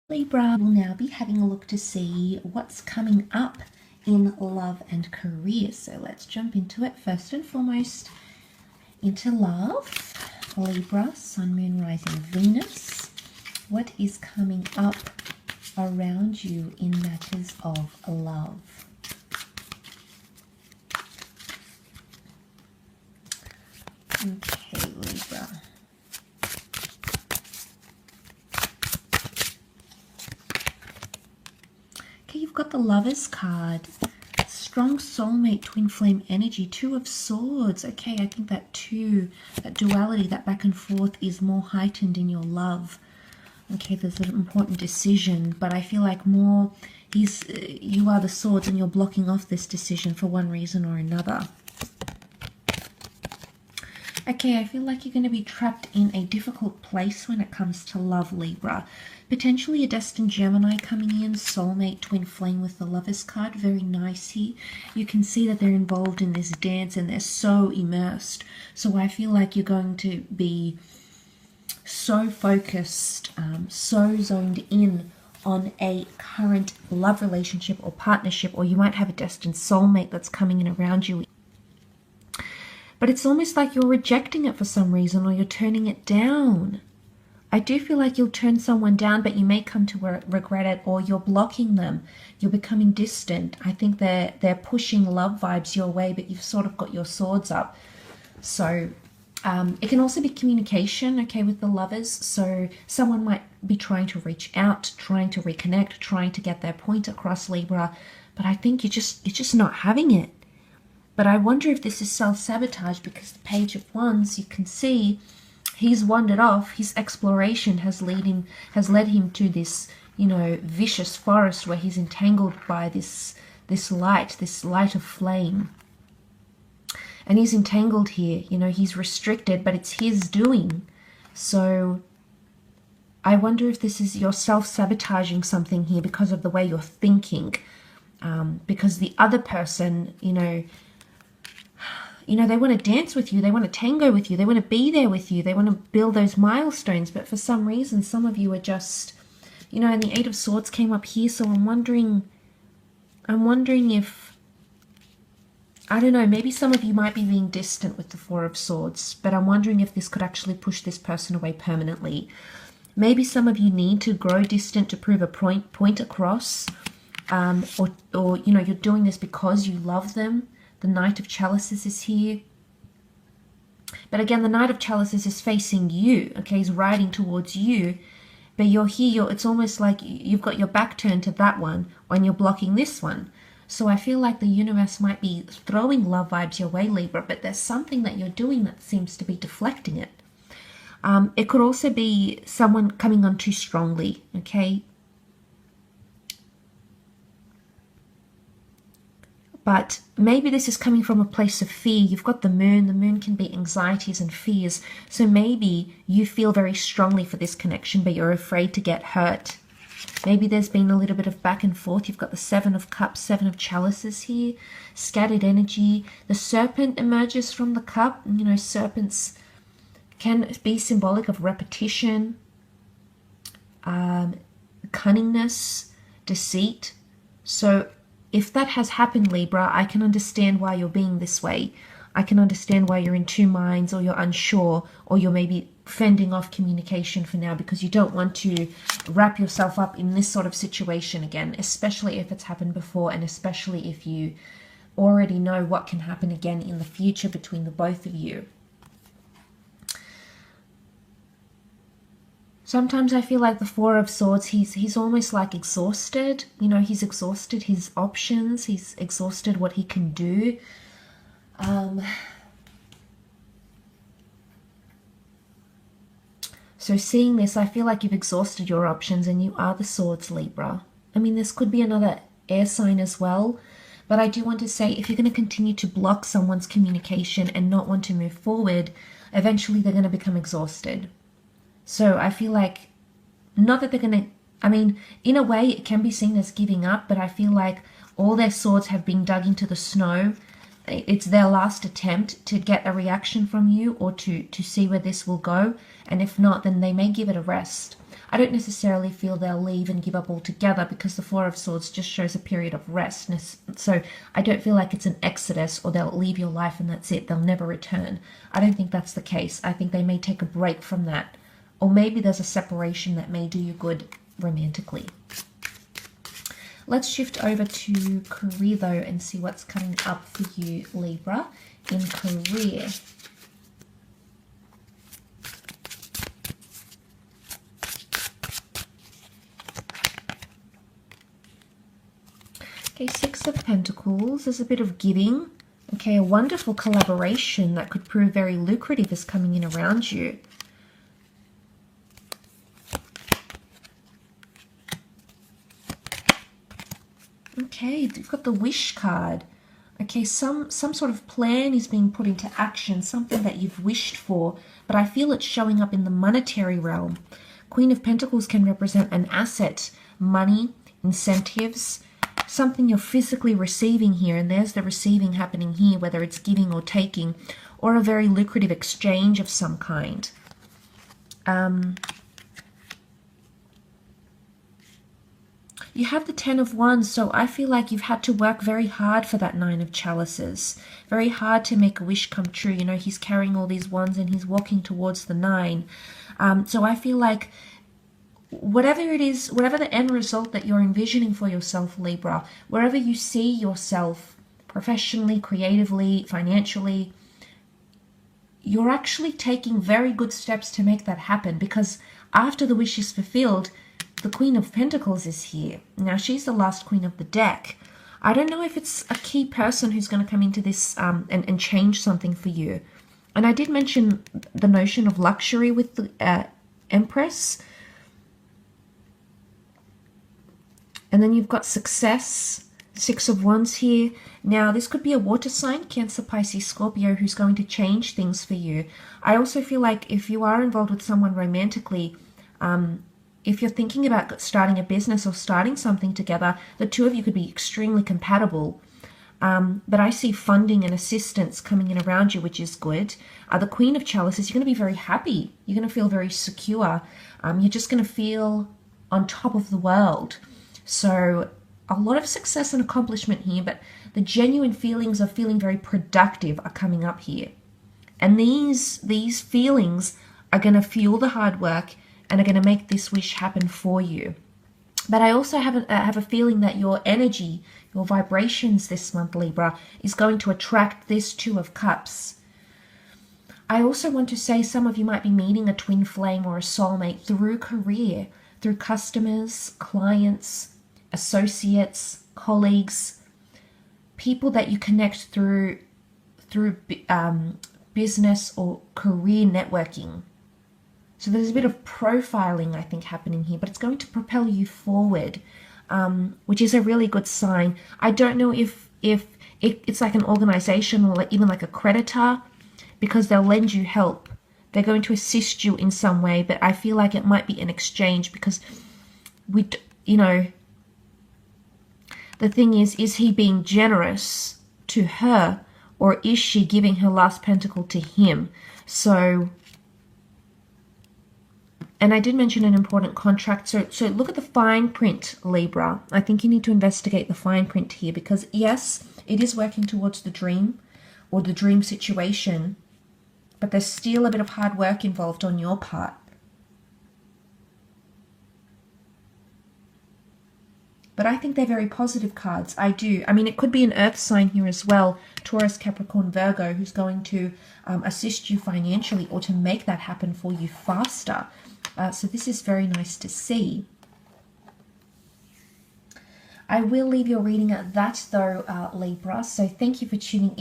Libra will now be having a look to see what's coming up in love and career. So let's jump into it. First and foremost, into love. Libra, Sun, Moon, Rising, Venus. What is coming up around you in matters of love? Okay, Libra. Okay, you've got the Lovers card. Strong soulmate, twin flame energy, Two of Swords. Okay, I think that duality, that back and forth is more heightened in your love. Okay, there's an important decision, but I feel like more you are the Swords and you're blocking off this decision for one reason or another. Okay, I feel like you're going to be trapped in a difficult place when it comes to love, Libra. Potentially a destined Gemini coming in, soulmate, twin flame with the Lovers card. Very nice here. You can see that they're involved in this dance and they're so immersed. So I feel like you're going to be so focused, so zoned in on a current love relationship or partnership, or you might have a destined soulmate that's coming in around you. But it's almost like you're rejecting it for some reason, or you're turning it down. I do feel like you'll turn someone down, but you may come to regret it, or you're blocking them. You're becoming distant. I think they're pushing love vibes your way, but you've sort of got your swords up. So it can also be communication, okay, with the Lovers. So someone might be trying to reach out, trying to reconnect, trying to get their point across, Libra. But I think you're just not having it. But I wonder if this is self-sabotage, because the Page of Wands, you can see he's wandered off. His exploration has led him to this, vicious forest where he's entangled by this light of flame. And he's entangled here, he's restricted, but it's his doing. So I wonder if this is you're self-sabotaging something here because of the way you're thinking. Because the other person, they want to dance with you, they want to tango with you, they want to be there with you, they want to build those milestones, but for some reason, some of you are just, and the Eight of Swords came up here, so I'm wondering if, I don't know, maybe some of you might be being distant with the Four of Swords, but I'm wondering if this could actually push this person away permanently. Maybe some of you need to grow distant to prove a point across, or you're doing this because you love them. The Knight of Chalices is here. But again, the Knight of Chalices is facing you, okay? He's riding towards you. But you're here, it's almost like you've got your back turned to that one when you're blocking this one. So I feel like the universe might be throwing love vibes your way, Libra, but there's something that you're doing that seems to be deflecting it. It could also be someone coming on too strongly, okay? But maybe this is coming from a place of fear. You've got the Moon. The Moon can be anxieties and fears. So maybe you feel very strongly for this connection, but you're afraid to get hurt. Maybe there's been a little bit of back and forth. You've got the Seven of Cups, Seven of Chalices here. Scattered energy. The Serpent emerges from the cup. Serpents can be symbolic of repetition, cunningness, deceit. So if that has happened, Libra, I can understand why you're being this way. I can understand why you're in two minds, or you're unsure, or you're maybe fending off communication for now because you don't want to wrap yourself up in this sort of situation again, especially if it's happened before, and especially if you already know what can happen again in the future between the both of you. Sometimes I feel like the Four of Swords, he's almost like exhausted. He's exhausted his options. He's exhausted what he can do. So seeing this, I feel like you've exhausted your options and you are the Swords, Libra. I mean, this could be another air sign as well. But I do want to say, if you're going to continue to block someone's communication and not want to move forward, eventually they're going to become exhausted. So I feel like, not that they're going to, I mean, in a way it can be seen as giving up, but I feel like all their swords have been dug into the snow. It's their last attempt to get a reaction from you, or to see where this will go. And if not, then they may give it a rest. I don't necessarily feel they'll leave and give up altogether, because the Four of Swords just shows a period of rest. So I don't feel like it's an exodus or they'll leave your life and that's it. They'll never return. I don't think that's the case. I think they may take a break from that. Or maybe there's a separation that may do you good romantically. Let's shift over to career though and see what's coming up for you, Libra, in career. Okay, Six of Pentacles. There's a bit of giving. Okay, a wonderful collaboration that could prove very lucrative is coming in around you. Okay, you've got the Wish card. Okay, some sort of plan is being put into action, something that you've wished for, but I feel it's showing up in the monetary realm. Queen of Pentacles can represent an asset, money, incentives, something you're physically receiving here, and there's the receiving happening here, whether it's giving or taking, or a very lucrative exchange of some kind. You have the Ten of Wands, so I feel like you've had to work very hard for that Nine of Chalices. Very hard to make a wish come true. You know, he's carrying all these wands and he's walking towards the Nine. So I feel like whatever it is, whatever the end result that you're envisioning for yourself, Libra, wherever you see yourself professionally, creatively, financially, you're actually taking very good steps to make that happen, because after the wish is fulfilled, the Queen of Pentacles is here. Now, she's the last queen of the deck. I don't know if it's a key person who's going to come into this and change something for you. And I did mention the notion of luxury with the Empress. And then you've got success, Six of Wands here. Now, this could be a water sign, Cancer, Pisces, Scorpio, who's going to change things for you. I also feel like if you are involved with someone romantically, if you're thinking about starting a business or starting something together, the two of you could be extremely compatible. But I see funding and assistance coming in around you, which is good. The Queen of Chalices, you're going to be very happy. You're going to feel very secure. You're just going to feel on top of the world. So a lot of success and accomplishment here, but the genuine feelings of feeling very productive are coming up here. And these feelings are going to fuel the hard work and are going to make this wish happen for you. But I also have a feeling that your energy, your vibrations this month, Libra, is going to attract this Two of Cups. I also want to say some of you might be meeting a twin flame or a soulmate through career, through customers, clients, associates, colleagues, people that you connect through business or career networking. So there's a bit of profiling, I think, happening here, but it's going to propel you forward, which is a really good sign. I don't know if it's like an organization or even like a creditor, because they'll lend you help. They're going to assist you in some way, but I feel like it might be an exchange, because the thing is he being generous to her, or is she giving her last pentacle to him? So, and I did mention an important contract. So look at the fine print, Libra. I think you need to investigate the fine print here, because yes, it is working towards the dream or the dream situation, but there's still a bit of hard work involved on your part. But I think they're very positive cards. I do. I mean, it could be an earth sign here as well, Taurus, Capricorn, Virgo, who's going to assist you financially or to make that happen for you faster. So this is very nice to see. I will leave your reading at that though, Libra. So thank you for tuning in.